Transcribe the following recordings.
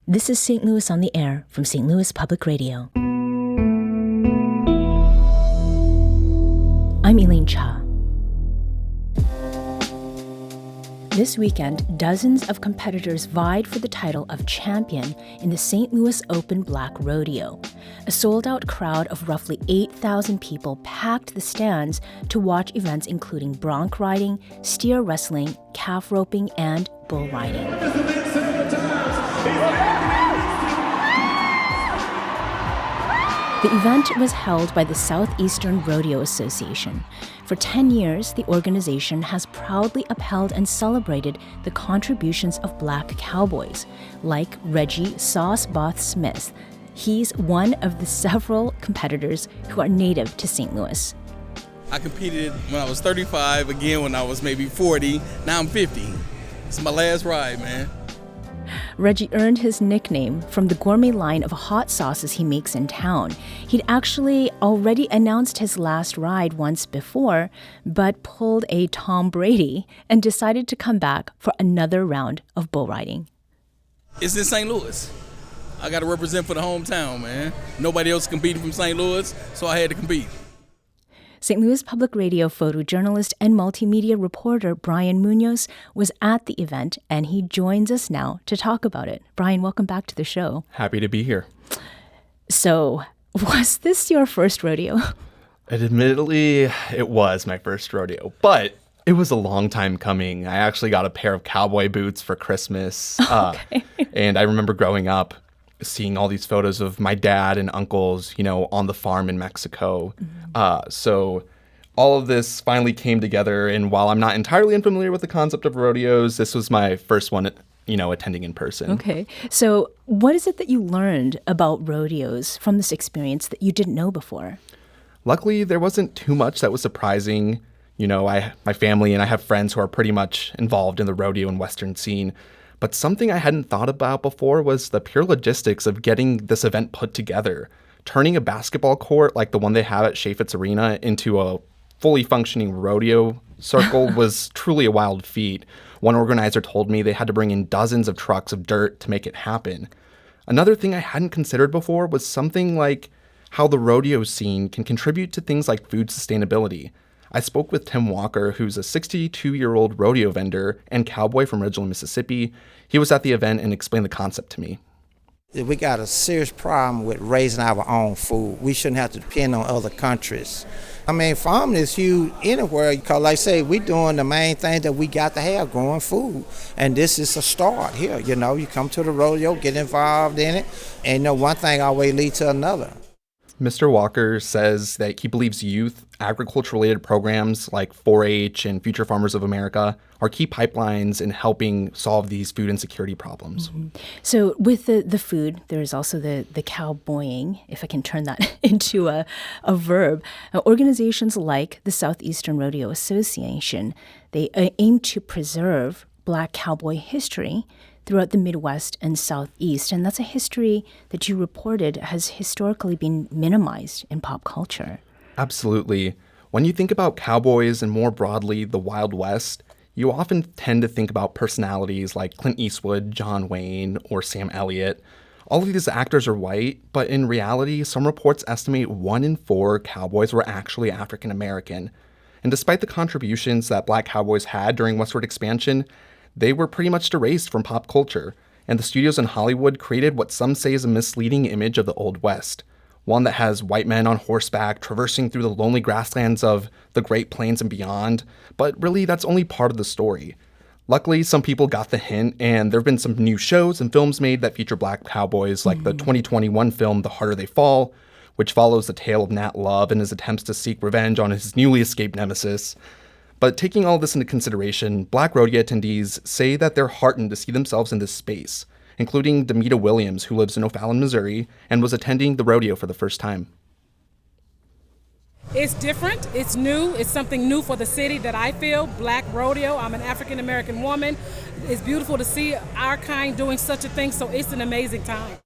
This is St. Louis on the Air from St. Louis Public Radio. I'm Elaine Cha. This weekend, dozens of competitors vied for the title of champion in the St. Louis Open Black Rodeo. A sold-out crowd of roughly 8,000 people packed the stands to watch events including bronc riding, steer wrestling, calf roping, and bull riding. The event was held by the Southeastern Rodeo Association. For 10 years, the organization has proudly upheld and celebrated the contributions of black cowboys, like Reggie Sauce Both Smith. He's one of the several competitors who are native to St. Louis. I competed when I was 35, again when I was maybe 40, now I'm 50. It's my last ride, man. Reggie earned his nickname from the gourmet line of hot sauces he makes in town. He'd actually already announced his last ride once before, but pulled a Tom Brady and decided to come back for another round of bull riding. It's in St. Louis. I got to represent for the hometown, man. Nobody else competing from St. Louis, so I had to compete. St. Louis Public Radio photojournalist and multimedia reporter Brian Munoz was at the event, and he joins us now to talk about it. Brian, welcome back to the show. Happy to be here. So, was this your first rodeo? Admittedly, it was my first rodeo, but it was a long time coming. I actually got a pair of cowboy boots for Christmas, and I remember growing up seeing all these photos of my dad and uncles, on the farm in Mexico. So all of this finally came together. And while I'm not entirely unfamiliar with the concept of rodeos, this was my first one, attending in person. Okay. So what is it that you learned about rodeos from this experience that you didn't know before? Luckily, there wasn't too much that was surprising. My family and I have friends who are pretty much involved in the rodeo and Western scene. But something I hadn't thought about before was the pure logistics of getting this event put together. Turning a basketball court like the one they have at Chaffetz Arena into a fully functioning rodeo circle was truly a wild feat. One organizer told me they had to bring in dozens of trucks of dirt to make it happen. Another thing I hadn't considered before was something like how the rodeo scene can contribute to things like food sustainability. I spoke with Tim Walker, who's a 62-year-old rodeo vendor and cowboy from Ridgeland, Mississippi. He was at the event and explained the concept to me. We got a serious problem with raising our own food. We shouldn't have to depend on other countries. Farming is huge anywhere because, like I say, we're doing the main thing that we got to have, growing food. And this is a start here. You come to the rodeo, get involved in it, and one thing always leads to another. Mr. Walker says that he believes youth agriculture-related programs like 4-H and Future Farmers of America are key pipelines in helping solve these food insecurity problems. Mm-hmm. So with the food, there's also the cowboying, if I can turn that into a verb. Organizations like the Southeastern Rodeo Association, they aim to preserve Black cowboy history throughout the Midwest and Southeast. And that's a history that you reported has historically been minimized in pop culture. Absolutely. When you think about cowboys and more broadly the Wild West, you often tend to think about personalities like Clint Eastwood, John Wayne, or Sam Elliott. All of these actors are white, but in reality, some reports estimate 1 in 4 cowboys were actually African American. And despite the contributions that Black cowboys had during westward expansion, they were pretty much erased from pop culture, and the studios in Hollywood created what some say is a misleading image of the Old West, one that has white men on horseback traversing through the lonely grasslands of the Great Plains and beyond, but really that's only part of the story. Luckily, some people got the hint, and there have been some new shows and films made that feature Black cowboys, like the 2021 film The Harder They Fall, which follows the tale of Nat Love and his attempts to seek revenge on his newly escaped nemesis. But taking all this into consideration, Black rodeo attendees say that they're heartened to see themselves in this space, including Demita Williams, who lives in O'Fallon, Missouri, and was attending the rodeo for the first time. It's different, it's new, it's something new for the city that I feel, Black rodeo. I'm an African-American woman. It's beautiful to see our kind doing such a thing, so it's an amazing time.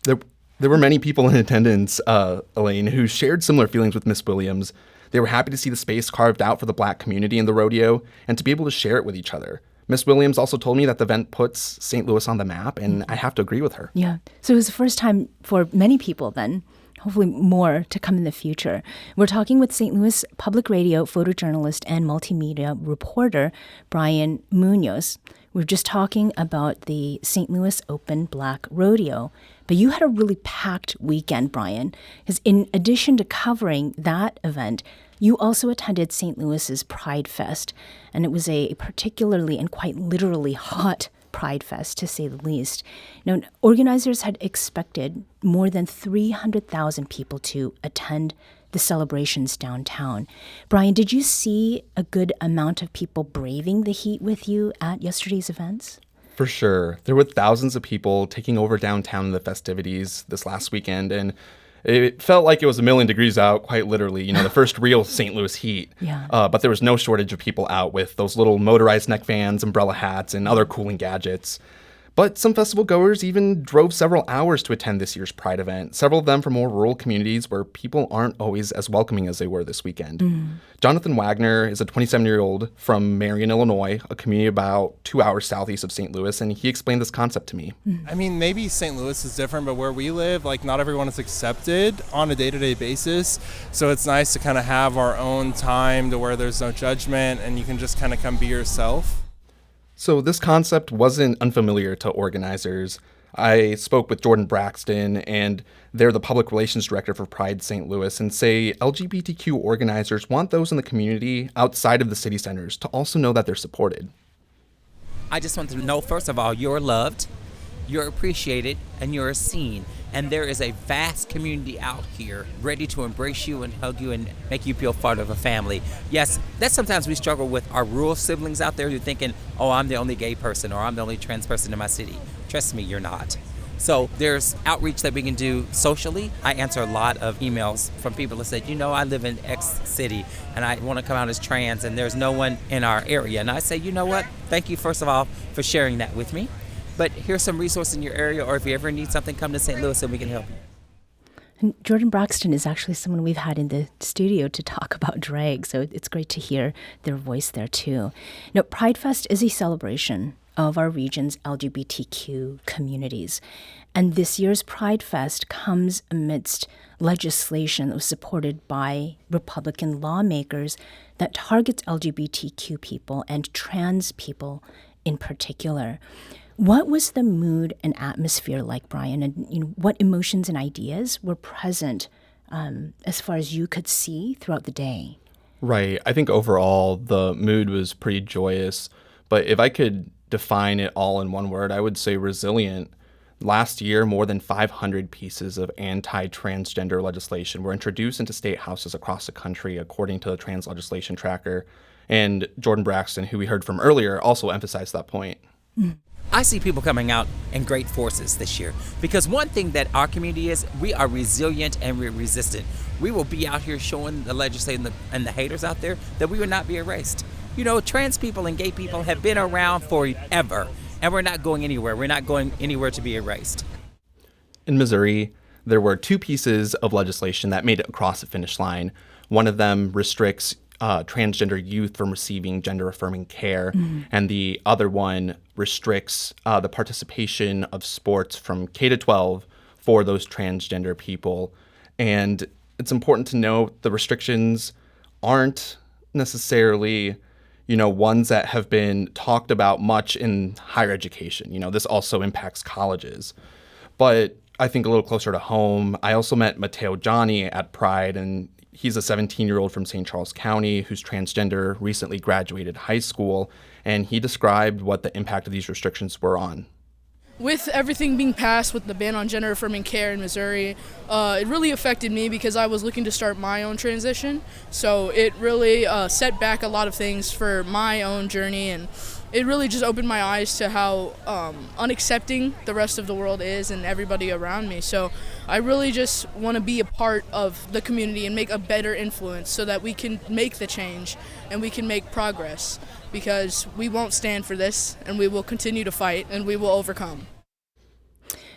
There were many people in attendance, Elaine, who shared similar feelings with Miss Williams. They were happy to see the space carved out for the Black community in the rodeo and to be able to share it with each other. Miss Williams also told me that the event puts St. Louis on the map, and I have to agree with her. Yeah. So it was the first time for many people then, hopefully more to come in the future. We're talking with St. Louis Public Radio photojournalist and multimedia reporter Brian Munoz. We're just talking about the St. Louis Open Black Rodeo. But you had a really packed weekend, Brian, because in addition to covering that event, you also attended St. Louis's Pride Fest, and it was a particularly and quite literally hot Pride Fest, to say the least. Now, organizers had expected more than 300,000 people to attend the celebrations downtown. Brian, did you see a good amount of people braving the heat with you at yesterday's events? For sure. There were thousands of people taking over downtown in the festivities this last weekend, and it felt like it was a million degrees out, quite literally, the first real St. Louis heat. Yeah. But there was no shortage of people out with those little motorized neck fans, umbrella hats, and other cooling gadgets. But some festival goers even drove several hours to attend this year's Pride event, several of them from more rural communities where people aren't always as welcoming as they were this weekend. Jonathan Wagner is a 27-year-old from Marion, Illinois, a community about 2 hours southeast of St. Louis, and he explained this concept to me. I mean, maybe St. Louis is different, but where we live, not everyone is accepted on a day-to-day basis. So it's nice to kind of have our own time to where there's no judgment and you can just kind of come be yourself. So this concept wasn't unfamiliar to organizers. I spoke with Jordan Braxton, and they're the public relations director for Pride St. Louis, and say LGBTQ organizers want those in the community outside of the city centers to also know that they're supported. I just want them to know, first of all, you're loved, you're appreciated, and you're seen. And there is a vast community out here ready to embrace you and hug you and make you feel part of a family. Yes, that sometimes we struggle with our rural siblings out there who are thinking, oh, I'm the only gay person or I'm the only trans person in my city. Trust me, you're not. So there's outreach that we can do socially. I answer a lot of emails from people that said, I live in X city and I want to come out as trans and there's no one in our area. And I say, you know what? Thank you, first of all, for sharing that with me. But here's some resources in your area, or if you ever need something, come to St. Louis and we can help you. And Jordan Braxton is actually someone we've had in the studio to talk about drag, so it's great to hear their voice there too. Now, Pride Fest is a celebration of our region's LGBTQ communities. And this year's Pride Fest comes amidst legislation that was supported by Republican lawmakers that targets LGBTQ people and trans people in particular. What was the mood and atmosphere like, Brian? And what emotions and ideas were present as far as you could see throughout the day? Right. I think overall the mood was pretty joyous. But if I could define it all in one word, I would say resilient. Last year, more than 500 pieces of anti-transgender legislation were introduced into state houses across the country, according to the Trans Legislation Tracker. And Jordan Braxton, who we heard from earlier, also emphasized that point. I see people coming out in great forces this year because one thing that our community is, we are resilient and we're resistant. We will be out here showing the legislators and the haters out there that we will not be erased. Trans people and gay people have been around forever, and we're not going anywhere. We're not going anywhere to be erased. In Missouri, there were two pieces of legislation that made it across the finish line. One of them restricts transgender youth from receiving gender-affirming care, and the other one restricts the participation of sports from K to 12 for those transgender people. And it's important to note the restrictions aren't necessarily, ones that have been talked about much in higher education. This also impacts colleges. But I think a little closer to home, I also met Mateo Johnny at Pride, and he's a 17-year-old from St. Charles County who's transgender, recently graduated high school, and he described what the impact of these restrictions were on. With everything being passed with the ban on gender-affirming care in Missouri, it really affected me because I was looking to start my own transition. So it really set back a lot of things for my own journey, and it really just opened my eyes to how unaccepting the rest of the world is and everybody around me. So I really just want to be a part of the community and make a better influence so that we can make the change and we can make progress, because we won't stand for this and we will continue to fight and we will overcome.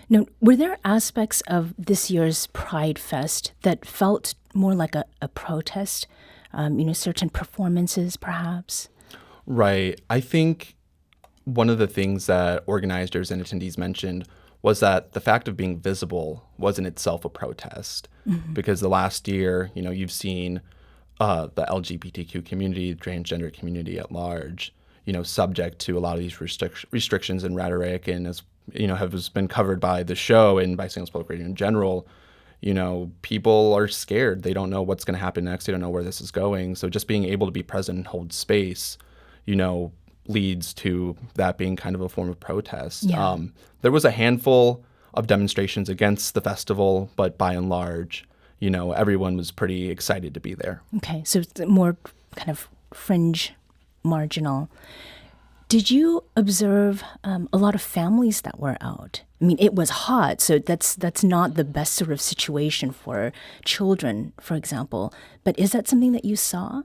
Now, were there aspects of this year's Pride Fest that felt more like a protest? Certain performances, perhaps? Right. I think one of the things that organizers and attendees mentioned was that the fact of being visible was in itself a protest. Because the last year, you've seen the LGBTQ community, transgender community at large, subject to a lot of these restrictions and rhetoric, and as has been covered by the show and by St. Louis Public Radio in general. People are scared. They don't know what's going to happen next. They don't know where this is going. So just being able to be present and hold space, leads to that being kind of a form of protest. Yeah. There was a handful of demonstrations against the festival, but by and large, everyone was pretty excited to be there. Okay, so it's more kind of fringe, marginal. Did you observe a lot of families that were out? I mean, it was hot, so that's not the best sort of situation for children, for example. But is that something that you saw?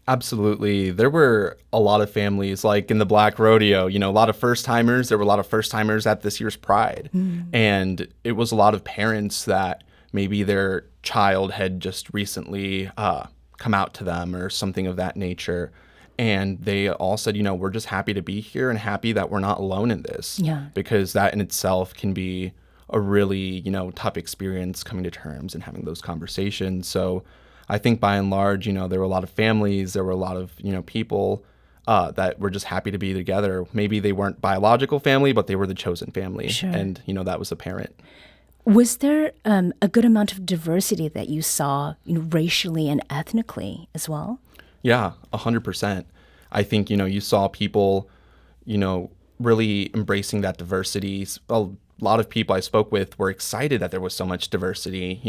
Absolutely. There were a lot of families, like in the Black Rodeo, a lot of first-timers. There were a lot of first-timers at this year's Pride. And it was a lot of parents that maybe their child had just recently come out to them or something of that nature. And they all said, we're just happy to be here and happy that we're not alone in this. Yeah. Because that in itself can be a really, tough experience coming to terms and having those conversations. So I think by and large, there were a lot of families, there were a lot of, people that were just happy to be together. Maybe they weren't biological family, but they were the chosen family. Sure. And, that was apparent. Was there a good amount of diversity that you saw, racially and ethnically as well? Yeah, 100%. I think, you saw people, really embracing that diversity. A lot of people I spoke with were excited that there was so much diversity,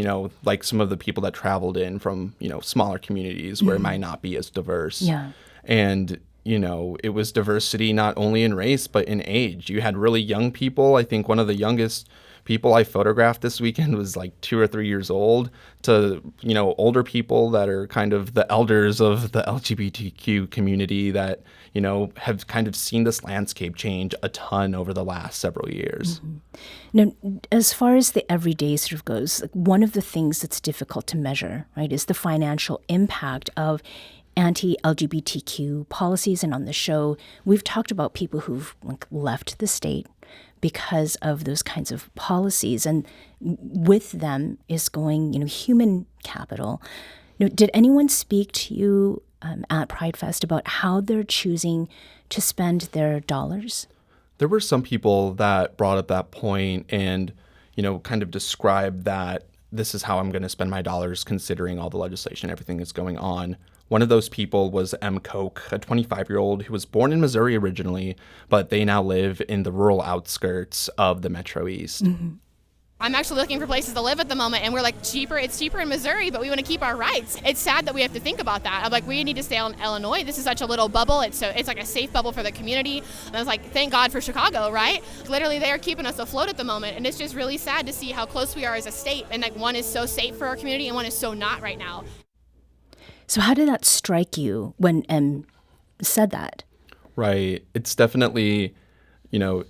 like some of the people that traveled in from, smaller communities where it might not be as diverse. Yeah. And, it was diversity not only in race, but in age. You had really young people. I think one of the youngest people I photographed this weekend was like 2 or 3 years old to, older people that are kind of the elders of the LGBTQ community that, have kind of seen this landscape change a ton over the last several years. Now, as far as the everyday sort of goes, one of the things that's difficult to measure, right, is the financial impact of anti-LGBTQ policies. And on the show, we've talked about people who've left the state because of those kinds of policies. And with them is going, human capital. Did anyone speak to you at Pride Fest about how they're choosing to spend their dollars? There were some people that brought up that point and, kind of described that this is how I'm going to spend my dollars considering all the legislation, everything that's going on. One of those people was M. Koch, a 25-year-old who was born in Missouri originally, but they now live in the rural outskirts of the Metro East. I'm actually looking for places to live at the moment, and we're like, it's cheaper in Missouri, but we want to keep our rights. It's sad that we have to think about that. I'm like, we need to stay in Illinois. This is such a little bubble. It's like a safe bubble for the community. And I was like, thank God for Chicago, right? Literally, they are keeping us afloat at the moment, and it's just really sad to see how close we are as a state. And like, one is so safe for our community, and one is so not right now. So how did that strike you when M said that? Right. It's definitely,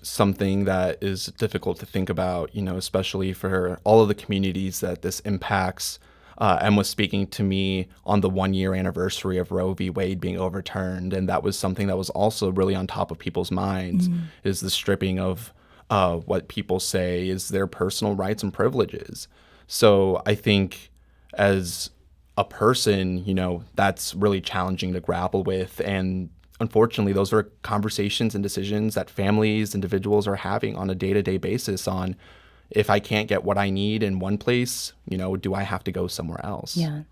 something that is difficult to think about, especially for all of the communities that this impacts. M was speaking to me on the 1-year anniversary of Roe v. Wade being overturned. And that was something that was also really on top of people's minds, is the stripping of what people say is their personal rights and privileges. So I think as a person, that's really challenging to grapple with. And unfortunately, those are conversations and decisions that families, individuals are having on a day-to-day basis on, if I can't get what I need in one place, do I have to go somewhere else? Yeah.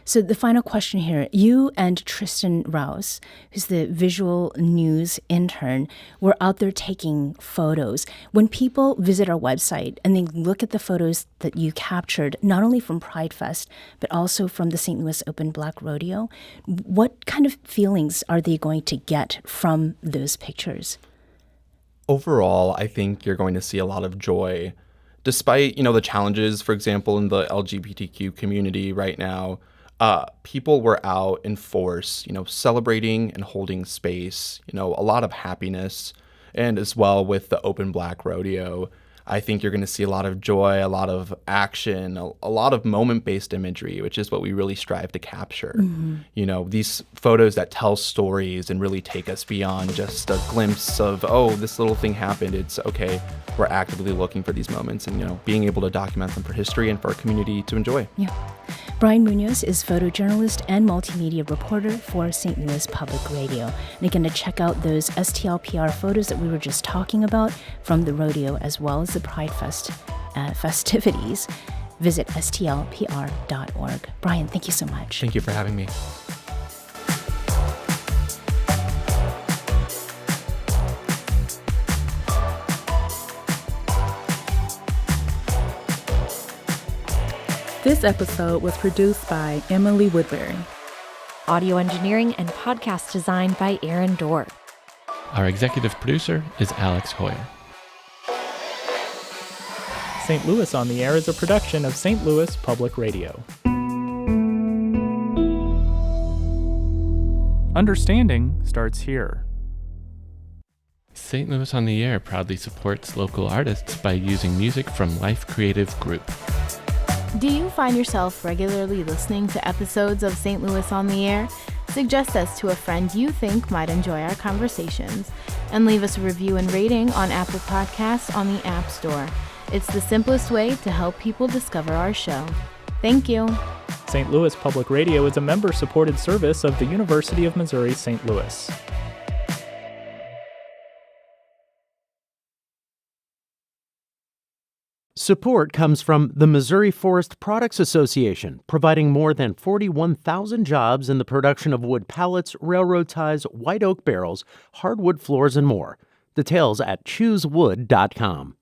So the final question here, you and Tristan Rouse, who's the visual news intern, were out there taking photos. When people visit our website and they look at the photos that you captured, not only from Pride Fest, but also from the St. Louis Open Black Rodeo, what kind of feelings are they going to get from those pictures? Overall, I think you're going to see a lot of joy. Despite, the challenges, for example, in the LGBTQ community right now, people were out in force, celebrating and holding space, a lot of happiness. And as well with the Open Black Rodeo, I think you're going to see a lot of joy, a lot of action, a lot of moment-based imagery, which is what we really strive to capture. You know, these photos that tell stories and really take us beyond just a glimpse of, oh, this little thing happened. It's okay, we're actively looking for these moments and, you know, being able to document them for history and for our community to enjoy. Yeah. Brian Munoz is photojournalist and multimedia reporter for St. Louis Public Radio. And again, to check out those STLPR photos that we were just talking about from the rodeo as well as the Pride festivities, visit stlpr.org. Brian, thank you so much. Thank you for having me. This episode was produced by Emily Woodbury. Audio engineering and podcast design by Aaron Dorr. Our executive producer is Alex Hoyer. St. Louis on the Air is a production of St. Louis Public Radio. Understanding starts here. St. Louis on the Air proudly supports local artists by using music from Life Creative Group. Do you find yourself regularly listening to episodes of St. Louis on the Air? Suggest us to a friend you think might enjoy our conversations, and leave us a review and rating on Apple Podcasts on the App Store. It's the simplest way to help people discover our show. Thank you. St. Louis Public Radio is a member-supported service of the University of Missouri St. Louis. Support comes from the Missouri Forest Products Association, providing more than 41,000 jobs in the production of wood pallets, railroad ties, white oak barrels, hardwood floors, and more. Details at choosewood.com.